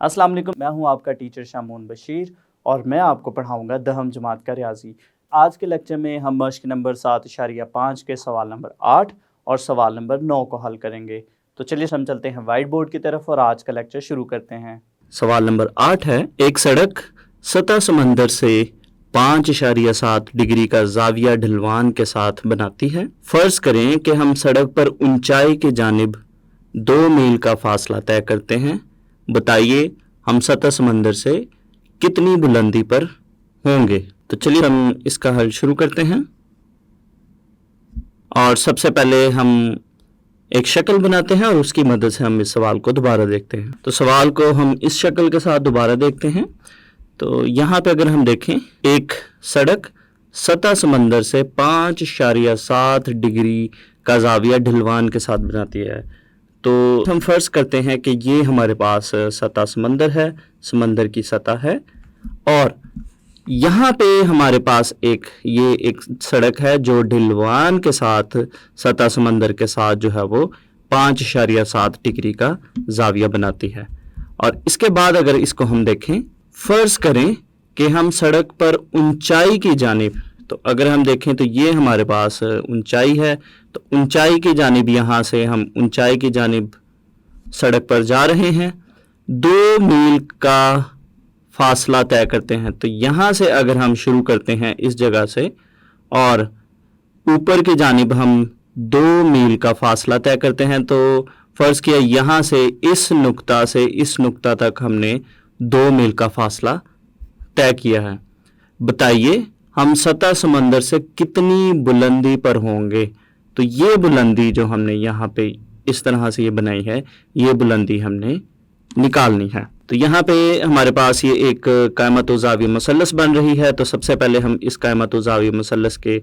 अस्सलाम वालेकुम, मैं हूं आपका टीचर शामून बशीर और मैं आपको पढ़ाऊंगा दहम जमात का रियाजी। आज के लेक्चर में हम मश्क नंबर 7.5 के सवाल नंबर 8 और सवाल नंबर 9 को हल करेंगे। तो चलिए हम चलते हैं वाइट बोर्ड की तरफ और आज का लेक्चर शुरू करते हैं। सवाल नंबर 8 है, एक सड़क सतह समंदर से 5.7 डिग्री का जाविया ढलवान के साथ बनाती है। फर्ज करें कि हम सड़क पर ऊंचाई की जानिब 2 मील का फासला तय करते हैं। बताइए हम सतह समंदर से कितनी बुलंदी पर होंगे। तो चलिए हम इसका हल शुरू करते हैं और सबसे पहले हम एक शक्ल बनाते हैं और उसकी मदद से हम इस सवाल को दोबारा देखते हैं। तो सवाल को हम इस शक्ल के साथ दोबारा देखते हैं। तो यहाँ पे अगर हम देखें, एक सड़क सतह समंदर से 5.7 डिग्री का जाविया ढलवान के साथ बनाती है। तो हम फर्ज करते हैं कि ये हमारे पास सतह समंदर है, समंदर की सतह है और यहाँ पे हमारे पास एक सड़क है जो ढलवान के साथ सतह समंदर के साथ जो है वो 5.7 डिग्री का जाविया बनाती है। और इसके बाद अगर इसको हम देखें, फर्ज करें कि हम सड़क पर ऊंचाई की जानिब, तो अगर हम देखें तो ये हमारे पास ऊंचाई है, तो ऊंचाई की जानिब यहाँ से हम ऊंचाई की जानिब सड़क पर जा रहे हैं, 2 मील का फासला तय करते हैं। तो यहाँ से अगर हम शुरू करते हैं इस जगह से और ऊपर की जानिब हम 2 मील का फासला तय करते हैं, तो फर्ज किया यहाँ से इस नुक्ता तक हमने 2 मील का फासला तय किया है। बताइए हम सतह समंदर से कितनी बुलंदी पर होंगे। तो ये बुलंदी जो हमने यहाँ पे इस तरह से ये बनाई है, ये बुलंदी हमने निकालनी है। तो यहाँ पे हमारे पास ये एक कायमत व ज़ाविया मुसल्लस बन रही है। तो सबसे पहले हम इस कायमत व ज़ाविया मुसल्लस के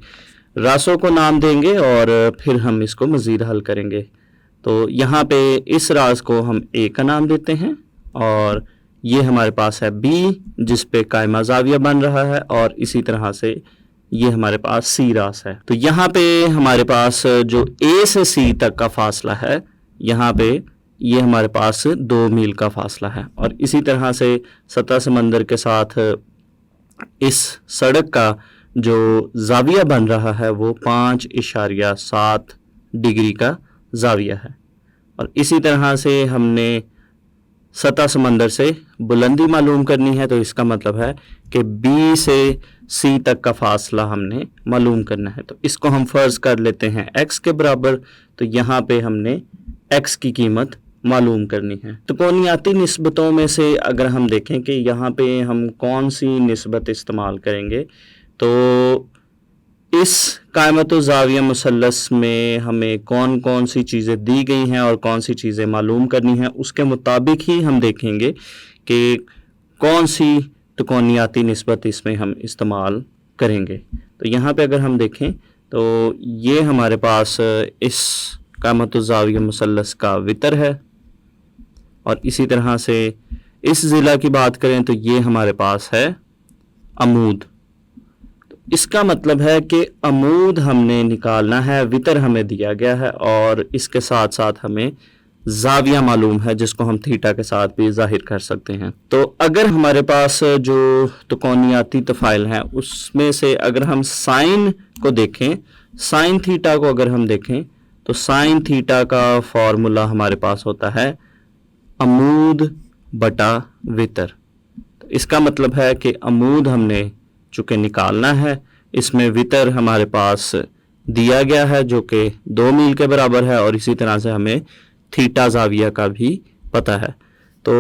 रासों को नाम देंगे और फिर हम इसको मज़ीद हल करेंगे। तो यहाँ पे इस रास को हम ए का नाम देते हैं और ये हमारे पास है बी जिस पे कायमा ज़ाविया बन रहा है और इसी तरह से ये हमारे पास सी रास है। तो यहाँ पे हमारे पास जो ए से सी तक का फासला है, यहाँ पे ये हमारे पास 2 मील का फासला है और इसी तरह से सतह समंदर के साथ इस सड़क का जो जाविया बन रहा है वो 5.7 डिग्री का जाविया है। और इसी तरह से हमने सतह समंदर से बुलंदी मालूम करनी है। तो इसका मतलब है कि बी से सी तक का फासला हमने मालूम करना है। तो इसको हम फर्ज कर लेते हैं x के बराबर। तो यहाँ पे हमने x की कीमत मालूम करनी है। तो कौनियाती निस्बतों में से अगर हम देखें कि यहाँ पे हम कौन सी निस्बत इस्तेमाल करेंगे, तो इस कायमत व ज़ाविया मुसल्लस में हमें कौन कौन सी चीज़ें दी गई हैं और कौन सी चीज़ें मालूम करनी हैं, उसके मुताबिक ही हम देखेंगे कि कौन सी त्रिकोणियाती निस्बत इसमें हम इस्तेमाल करेंगे। तो यहाँ पे अगर हम देखें तो ये हमारे पास इस कायमत व ज़ाविया मुसल्लस का वितर है और इसी तरह से इस ज़िला की बात करें तो ये हमारे पास है अमूद। तो इसका मतलब है कि अमूद हमने निकालना है, वितर हमें दिया गया है और इसके साथ साथ हमें ज़ाविया मालूम है जिसको हम थीटा के साथ भी जाहिर कर सकते हैं। तो अगर हमारे पास जो त्रिकोणियाती तफ़ाइल हैं उसमें से अगर हम साइन को देखें, साइन थीटा को अगर हम देखें तो साइन थीटा का फॉर्मूला हमारे पास होता है अमूद बटा वितर। तो इसका मतलब है कि अमूद हमने चूँकि निकालना है, इसमें वितर हमारे पास दिया गया है जो कि 2 मील के बराबर है और इसी तरह से हमें थीटा ज़ाविया का भी पता है। तो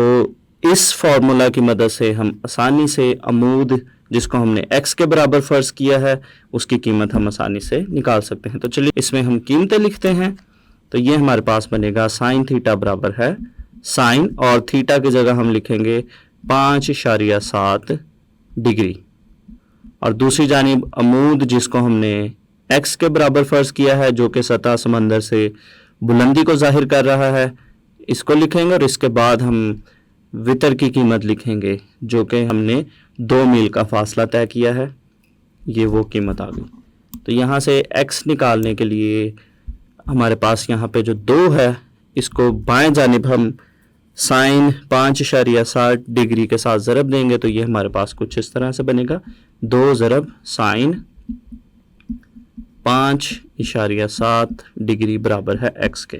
इस फॉर्मूला की मदद से हम आसानी से अमूद जिसको हमने x के बराबर फ़र्ज़ किया है उसकी कीमत हम आसानी से निकाल सकते हैं। तो चलिए इसमें हम कीमतें लिखते हैं। तो ये हमारे पास बनेगा साइन थीटा बराबर है साइन और थीटा की जगह हम लिखेंगे 5.7 डिग्री और दूसरी जानिब अमूद जिसको हमने x के बराबर फ़र्ज़ किया है जो कि सतह समंदर से बुलंदी को जाहिर कर रहा है, इसको लिखेंगे और इसके बाद हम वितर की कीमत लिखेंगे जो कि हमने 2 मील का फासला तय किया है, ये वो कीमत आ गई। तो यहाँ से x निकालने के लिए हमारे पास यहाँ पे जो 2 है इसको बाएं जानिब हम साइन 5.60 डिग्री के साथ ज़रब देंगे तो ये हमारे पास कुछ इस तरह से बनेगा, 2 ज़रब साइन 5.7 डिग्री बराबर है x के।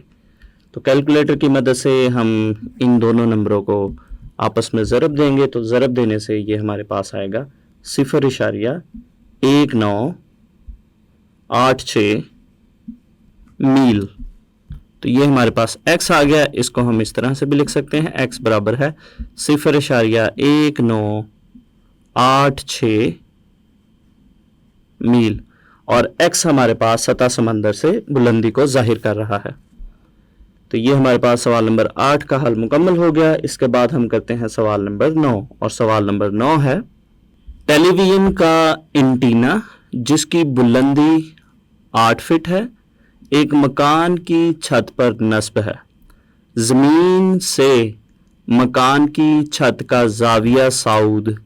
तो कैलकुलेटर की मदद से हम इन दोनों नंबरों को आपस में ज़रब देंगे, तो ज़रब देने से ये हमारे पास आएगा 0.1986 मील। तो ये हमारे पास x आ गया। इसको हम इस तरह से भी लिख सकते हैं, x बराबर है 0.1986 मील, और x हमारे पास सतह समंदर से बुलंदी को जाहिर कर रहा है। तो ये हमारे पास सवाल नंबर 8 का हल मुकम्मल हो गया। इसके बाद हम करते हैं सवाल नंबर 9, और सवाल नंबर 9 है, टेलीविजन का एंटीना जिसकी बुलंदी 8 फीट है, एक मकान की छत पर नस्ब है। ज़मीन से मकान की छत का ज़ाविया साउद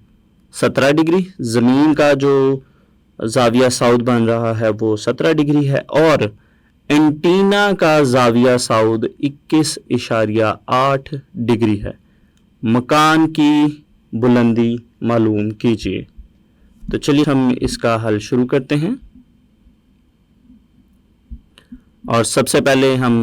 17 डिग्री, ज़मीन का जो ज़ाविया साउद बन रहा है वो 17 डिग्री है, और एंटीना का ज़ाविया साउद 21.8 डिग्री है। मकान की बुलंदी मालूम कीजिए। तो चलिए हम इसका हल शुरू करते हैं, और सबसे पहले हम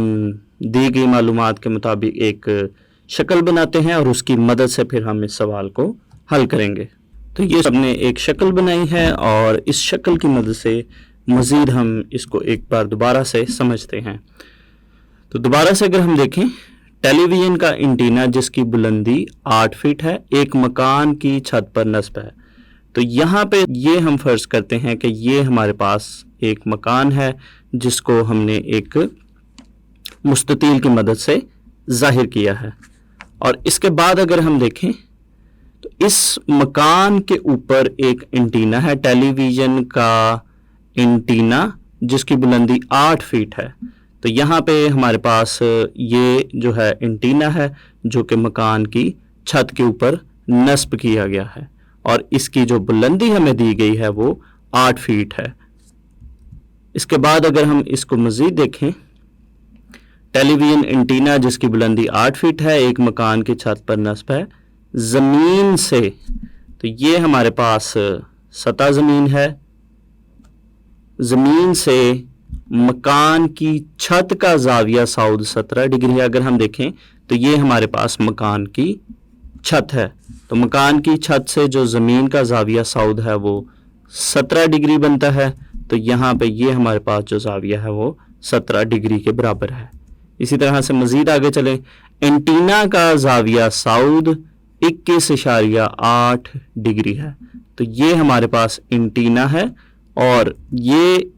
दी गई मालूमात के मुताबिक एक शक्ल बनाते हैं और उसकी मदद से फिर हम इस सवाल को हल करेंगे। तो ये सबने एक शक्ल बनाई है, और इस शक्ल की मदद से मज़ीद हम इसको एक बार दोबारा से समझते हैं। तो दोबारा से अगर हम देखें, टेलीविज़न का एंटीना जिसकी बुलंदी 8 फीट है, एक मकान की छत पर नस्ब है। तो यहाँ पे ये हम फ़र्ज़ करते हैं कि ये हमारे पास एक मकान है जिसको हमने एक मुस्ततील की मदद से ज़ाहिर किया है। और इसके बाद अगर हम देखें तो इस मकान के ऊपर एक एंटीना है, टेलीविज़न का एंटीना जिसकी बुलंदी 8 फीट है। तो यहाँ पे हमारे पास ये जो है एंटीना है जो कि मकान की छत के ऊपर नस्ब किया गया है, और इसकी जो बुलंदी हमें दी गई है वो 8 फीट है। इसके बाद अगर हम इसको मज़ीद देखें, टेलीविज़न एंटीना जिसकी बुलंदी 8 फीट है, एक मकान की छत पर नस्ब है ज़मीन से, तो ये हमारे पास सतह ज़मीन है। ज़मीन से मकान की छत का ज़ाविया साउद 17 डिग्री है। अगर हम देखें तो ये हमारे पास मकान की छत है, तो मकान की छत से जो ज़मीन का ज़ाविया साउद है वो 17 डिग्री बनता है। तो यहाँ पे ये हमारे पास जो ज़ाविया है वो 17 डिग्री के बराबर है। इसी तरह से मज़ीद आगे चलें, एंटीना का ज़ाविया साउद 21.8 डिग्री है। तो ये हमारे पास एंटीना है, और ये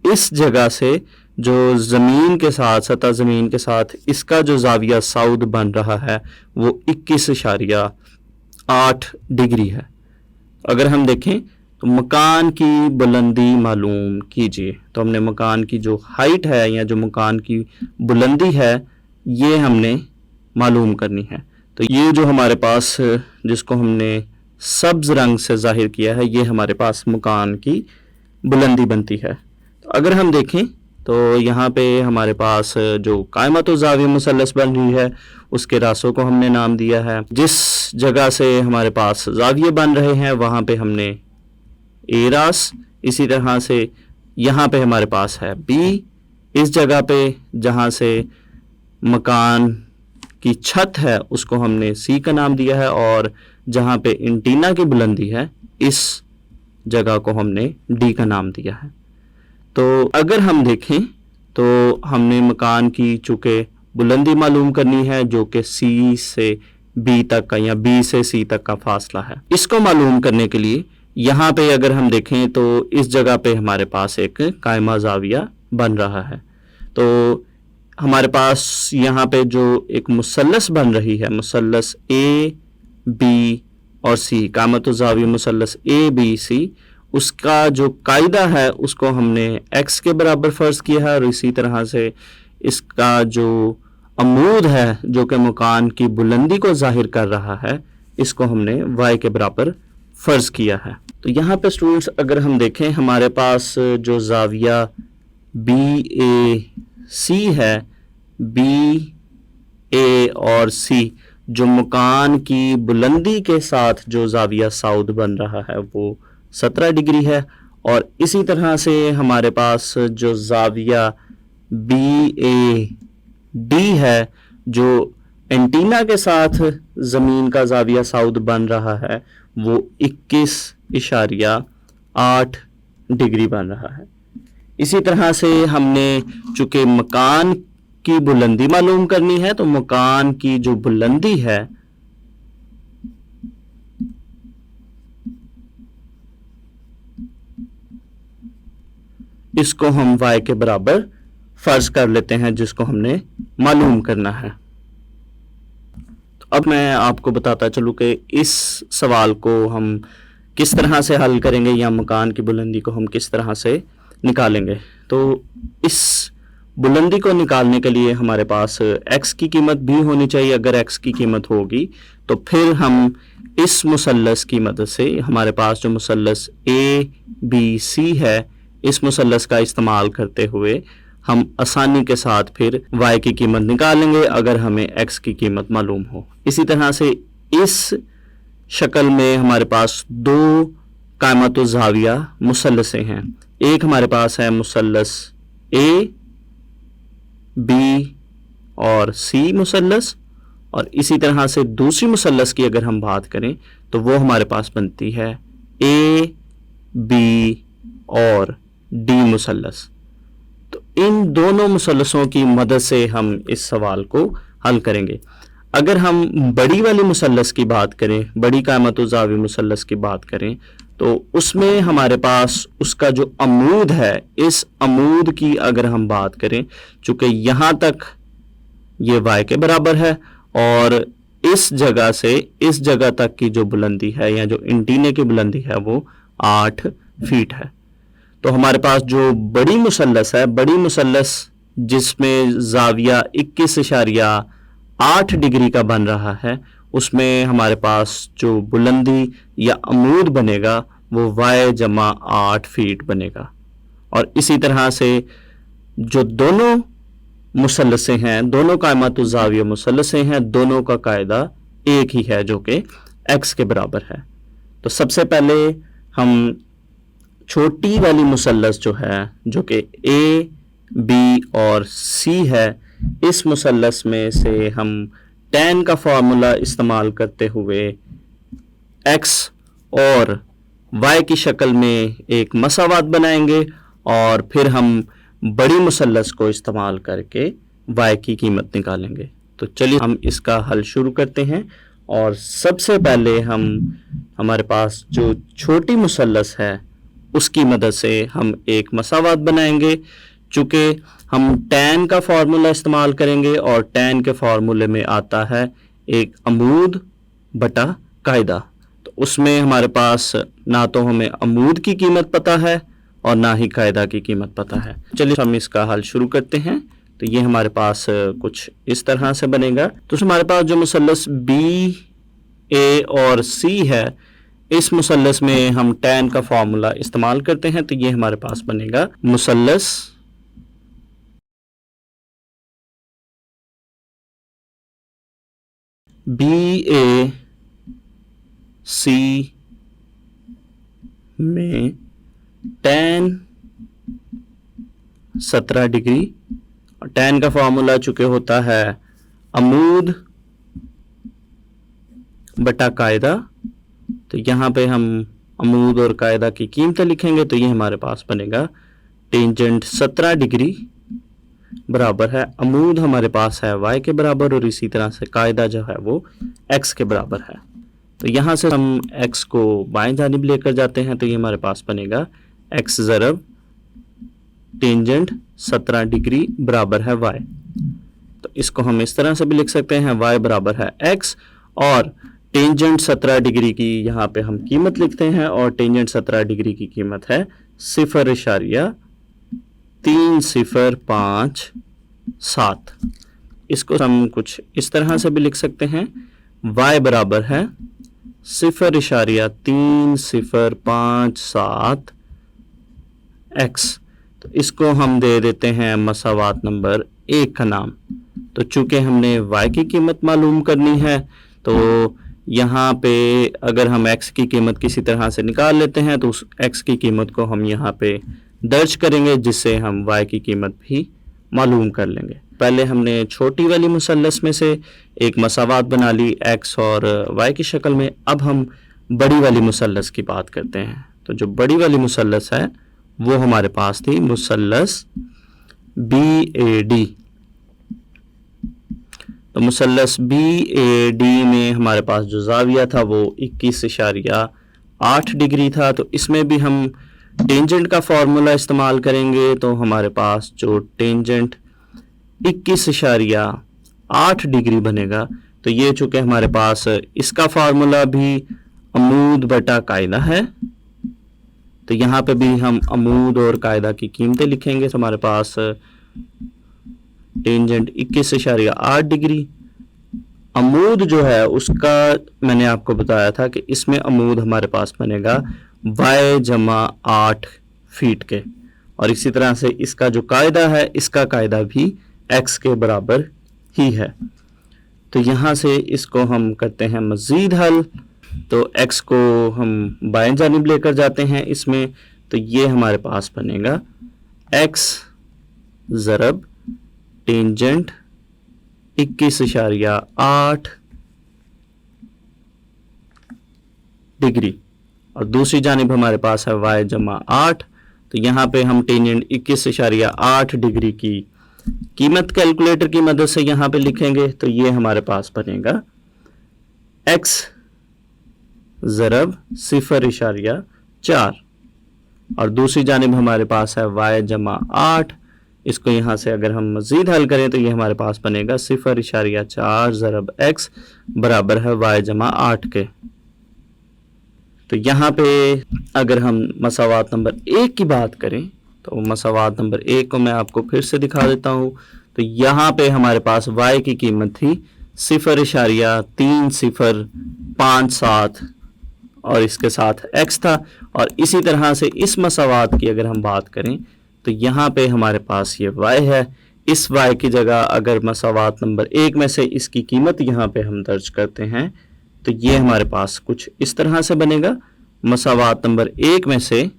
इस जगह से जो ज़मीन के साथ, सतह ज़मीन के साथ इसका जो ज़ाविया साउद बन रहा है वो 21.8 डिग्री है। अगर हम देखें तो मकान की बुलंदी मालूम कीजिए, तो हमने मकान की जो हाइट है या जो मकान की बुलंदी है ये हमने मालूम करनी है। तो ये जो हमारे पास जिसको हमने सब्ज़ रंग से ज़ाहिर किया है, ये हमारे पास मकान की बुलंदी बनती है। तो अगर हम देखें तो यहाँ पे हमारे पास जो कायमत व ज़ाविया मुसल्लस बन रही है उसके रासों को हमने नाम दिया है। जिस जगह से हमारे पास ज़ाविये बन रहे हैं वहाँ पे हमने ए रास, इसी तरह से यहाँ पे हमारे पास है बी। इस जगह पे जहाँ से मकान की छत है उसको हमने सी का नाम दिया है, और जहाँ पे एंटीना की बुलंदी है इस जगह को हमने डी का नाम दिया है। तो अगर हम देखें तो हमने मकान की चूँकि बुलंदी मालूम करनी है जो कि सी से बी तक का या बी से सी तक का फासला है, इसको मालूम करने के लिए यहाँ पे अगर हम देखें तो इस जगह पे हमारे पास एक कायमा ज़ाविया बन रहा है। तो हमारे पास यहाँ पे जो एक मुसल्लस बन रही है, मुसल्लस ए बी और सी, कायमत ज़ाविया मुसल्लस ए बी सी, उसका जो कायदा है उसको हमने x के बराबर फ़र्ज़ किया है, और इसी तरह से इसका जो अमूद है जो कि मकान की बुलंदी को ज़ाहिर कर रहा है इसको हमने y के बराबर फ़र्ज़ किया है। तो यहाँ पे स्टूडेंट्स अगर हम देखें हमारे पास जो ज़ाविया बी ए सी है, बी ए और सी, जो मकान की बुलंदी के साथ जो जाविया साउद बन रहा है वो 17 डिग्री है। और इसी तरह से हमारे पास जो जाविया BAD है, जो एंटीना के साथ ज़मीन का जाविया साउद बन रहा है, वो 21.8 डिग्री बन रहा है। इसी तरह से हमने चूंकि मकान की बुलंदी मालूम करनी है, तो मकान की जो बुलंदी है इसको हम y के बराबर फर्ज कर लेते हैं, जिसको हमने मालूम करना है। तो अब मैं आपको बताता चलूं कि इस सवाल को हम किस तरह से हल करेंगे या मकान की बुलंदी को हम किस तरह से निकालेंगे। तो इस बुलंदी को निकालने के लिए हमारे पास x की कीमत भी होनी चाहिए। अगर x की कीमत होगी तो फिर हम इस मुसल्लस की मदद से, हमारे पास जो मुसल्लस ABC है, इस मुसल्लस का इस्तेमाल करते हुए हम आसानी के साथ फिर y की कीमत निकालेंगे अगर हमें x की कीमत मालूम हो। इसी तरह से इस शक्ल में हमारे पास दो कायमतुज़ ज़ाविया मुसल्लसें हैं। एक हमारे पास है मुसल्लस A, B और C मुसल्लस, और इसी तरह से दूसरी मुसल्लस की अगर हम बात करें तो वो हमारे पास बनती है A, B और D मुसल्लस। तो इन दोनों मुसल्लसों की मदद से हम इस सवाल को हल करेंगे। अगर हम बड़ी वाली मुसल्लस की बात करें, बड़ी कायमतुज़ ज़ाविया मुसल्लस की बात करें, तो उसमें हमारे पास उसका जो अमूद है, इस अमूद की अगर हम बात करें, चूँकि यहाँ तक ये y के बराबर है और इस जगह से इस जगह तक की जो बुलंदी है या जो एंटीने की बुलंदी है वो 8 फीट है। तो हमारे पास जो बड़ी मुसल्लस है, बड़ी मुसल्लस जिसमें ज़ाविया 21.8 डिग्री का बन रहा है, उसमें हमारे पास जो बुलंदी या अमूद बनेगा वो y जमा 8 फीट बनेगा। और इसी तरह से जो दोनों मुसल्लसें हैं, दोनों कायमतुज़ ज़ाविया मुसल्लसें हैं, दोनों का कायदा एक ही है जो कि x के बराबर है। तो सबसे पहले हम छोटी वाली मुसल्लस जो है, जो कि A, B और C है, इस मुसल्लस में से हम tan का फार्मूला इस्तेमाल करते हुए x और y की शक्ल में एक मसावात बनाएंगे और फिर हम बड़ी मुसल्लस को इस्तेमाल करके y की कीमत निकालेंगे। तो चलिए हम इसका हल शुरू करते हैं। और सबसे पहले हमारे पास जो छोटी मुसल्लस है उसकी मदद से हम एक मसावात बनाएंगे। चूँकि हम tan का फार्मूला इस्तेमाल करेंगे और tan के फार्मूले में आता है एक अमूद बटा कायदा। तो उसमें हमारे पास ना तो हमें अमूद की कीमत पता है और ना ही कायदा की कीमत पता है। चलिए हम इसका हल शुरू करते हैं। तो ये हमारे पास कुछ इस तरह से बनेगा। तो हमारे पास जो मुसल्लस B, A और C है, इस मुसल्लस में हम tan का फार्मूला इस्तेमाल करते हैं। तो ये हमारे पास बनेगा मुसल्लस BAC में tan 17 डिग्री, और tan का फार्मूला चूँकि होता है अमूद बटा कायदा, तो यहाँ पे हम अमूद और कायदा की कीमतें लिखेंगे। तो ये हमारे पास बनेगा टेंजेंट 17 डिग्री बराबर है, अमूद हमारे पास है y के बराबर और इसी तरह से कायदा जो है वो x के बराबर है। तो यहाँ से हम x को बाएं जानिब लेकर जाते हैं। तो ये हमारे पास बनेगा x ज़रब टेंजेंट 17 डिग्री बराबर है y। तो इसको हम इस तरह से भी लिख सकते हैं, y बराबर है x और टेंजेंट 17 डिग्री की यहाँ पे हम कीमत लिखते हैं और टेंजेंट 17 डिग्री की कीमत है 0.3057। इसको हम कुछ इस तरह से भी लिख सकते हैं, y बराबर है 0.3057 x। तो इसको हम दे देते हैं मसावात नंबर 1 का नाम। तो चूंकि हमने y की कीमत मालूम करनी है, तो यहाँ पे अगर हम x की कीमत किसी तरह से निकाल लेते हैं तो उस x की कीमत को हम यहाँ पे दर्ज करेंगे, जिससे हम y की कीमत भी मालूम कर लेंगे। पहले हमने छोटी वाली मुसल्लस में से एक मसावात बना ली x और y की शक्ल में। अब हम बड़ी वाली मुसल्लस की बात करते हैं। तो जो बड़ी वाली मुसल्लस है वो हमारे पास थी मुसल्लस BAD। तो मुसल्लस BAD में हमारे पास जो ज़ाविया था वो 21.8 डिग्री था। तो इसमें भी हम टेंजेंट का फार्मूला इस्तेमाल करेंगे। तो हमारे पास जो टेंजेंट 21.8 डिग्री बनेगा, तो ये चूँकि हमारे पास इसका फार्मूला भी अमूद बटा कायदा है, तो यहाँ पे भी हम अमूद और कायदा की कीमतें लिखेंगे। तो हमारे पास टेंजेंट 21.8 डिग्री, अमूद जो है उसका मैंने आपको बताया था कि इसमें अमूद हमारे पास बनेगा y जमा 8 फीट के, और इसी तरह से इसका जो कायदा है इसका कायदा भी x के बराबर ही है। तो यहाँ से इसको हम करते हैं मज़ीद हल। तो x को हम बाएं जानिब लेकर जाते हैं इसमें, तो ये हमारे पास बनेगा x ज़रब टेंजेंट 21.8 डिग्री, और दूसरी जानिब हमारे पास है y जमा 8। तो यहाँ पे हम टेंजेंट 21.8 डिग्री की कीमत कैलकुलेटर की मदद से यहाँ पे लिखेंगे। तो ये हमारे पास बनेगा x ज़रब 0.4, और दूसरी जानिब हमारे पास है y जमा 8। इसको यहाँ से अगर हम मज़ीद हल करें तो ये हमारे पास बनेगा 0.4 ज़रब x बराबर है y जमा 8 के। तो यहाँ पे अगर हम मसावात नंबर 1 की बात करें, तो मसावात नंबर 1 को मैं आपको फिर से दिखा देता हूँ। तो यहाँ पे हमारे पास y की कीमत थी 0.3057 और इसके साथ x था। और इसी तरह से इस मसावात की अगर हम बात करें तो यहाँ पे हमारे पास ये y है। इस y की जगह अगर मसावात नंबर 1 में से इसकी कीमत यहाँ पे हम दर्ज करते हैं तो ये हमारे पास कुछ इस तरह से बनेगा। मसावात नंबर 1 में से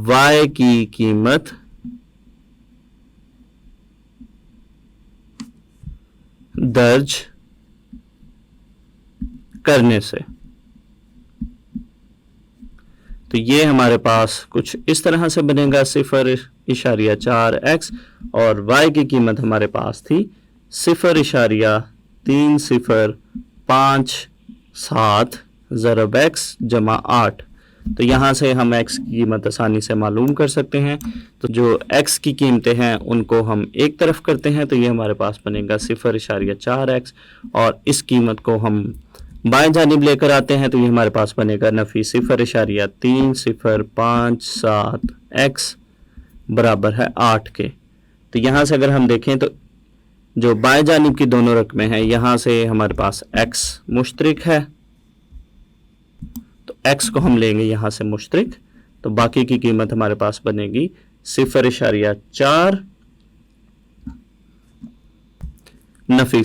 y की कीमत दर्ज करने से, तो ये हमारे पास कुछ इस तरह से बनेगा 0.4x, और y की कीमत हमारे पास थी 0.3057 ज़रब x जमा 8। तो यहाँ से हम x की कीमत आसानी से मालूम कर सकते हैं। तो जो x की कीमतें हैं उनको हम एक तरफ करते हैं, तो ये हमारे पास बनेगा 0.4x, और इस कीमत को हम बाएं जानिब लेकर आते हैं तो ये हमारे पास बनेगा नफी 0.3057x बराबर है 8 के। तो यहाँ से अगर हम देखें तो जो बाएं जानिब की दोनों रकमें हैं, यहाँ से हमारे पास x मुश्तरिक है, तो x को हम लेंगे यहाँ से मुश्तरिक, तो बाकी की कीमत हमारे पास बनेगी 0.4 नफी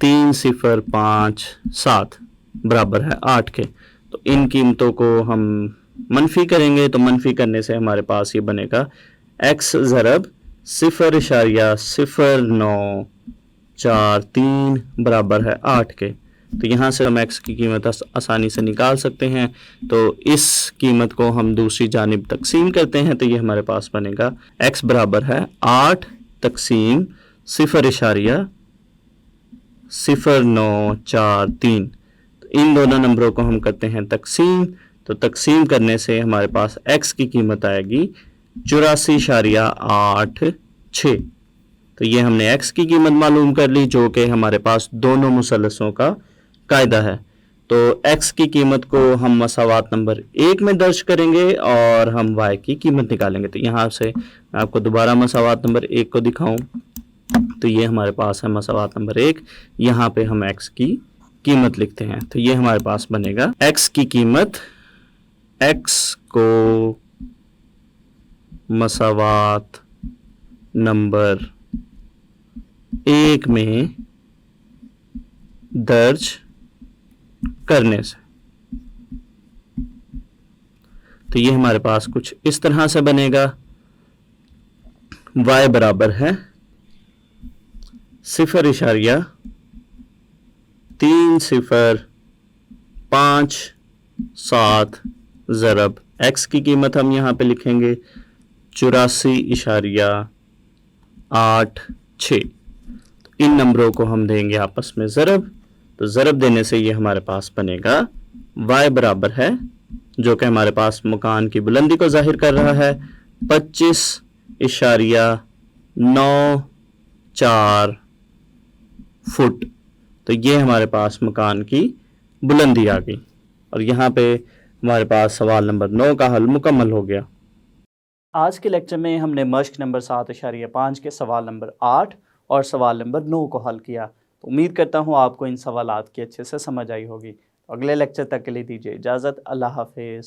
0.3057 बराबर है 8 के। तो इन कीमतों को हम मनफी करेंगे, तो मनफी करने से हमारे पास ये बनेगा x ज़रब 0.0943 बराबर है 8 के। तो यहाँ से हम x की कीमत आसानी से निकाल सकते हैं। तो इस कीमत को हम दूसरी जानिब तकसीम करते हैं, तो ये हमारे पास बनेगा x बराबर है 8 तकसीम 0.0943। तो इन दोनों नंबरों को हम करते हैं तकसीम, तो तकसीम करने से हमारे पास x की कीमत आएगी 84.86। तो ये हमने x की कीमत मालूम कर ली, जो कि हमारे पास दोनों मुसल्लसों का कायदा है। तो x की कीमत को हम मसावात नंबर 1 में दर्ज करेंगे और हम y की कीमत निकालेंगे। तो यहाँ से मैं आपको दोबारा मसावात नंबर 1 को दिखाऊं, तो ये हमारे पास है मसावात नंबर 1। यहाँ पे हम x की कीमत लिखते हैं। तो ये हमारे पास बनेगा x की कीमत, x को मसावात नंबर 1 में दर्ज करने से। तो ये हमारे पास कुछ इस तरह से बनेगा। y बराबर है 0.30557 ज़रब x की कीमत हम यहाँ पे लिखेंगे 84.86। इन नंबरों को हम देंगे आपस में ज़रब। तो ज़रब देने से ये हमारे पास बनेगा y बराबर है, जो कि हमारे पास मकान की बुलंदी को जाहिर कर रहा है, 25.94 फुट। तो ये हमारे पास मकान की बुलंदी आ गई। और यहाँ पे हमारे पास सवाल नंबर 9 का हल मुकम्मल हो गया। आज के लेक्चर में हमने मश्क नंबर 7.5 के सवाल नंबर 8 और सवाल नंबर 9 को हल किया। तो उम्मीद करता हूँ आपको इन सवालात की अच्छे से समझ आई होगी। तो अगले लेक्चर तक के लिए दीजिए इजाज़त। अल्लाह हाफिज़।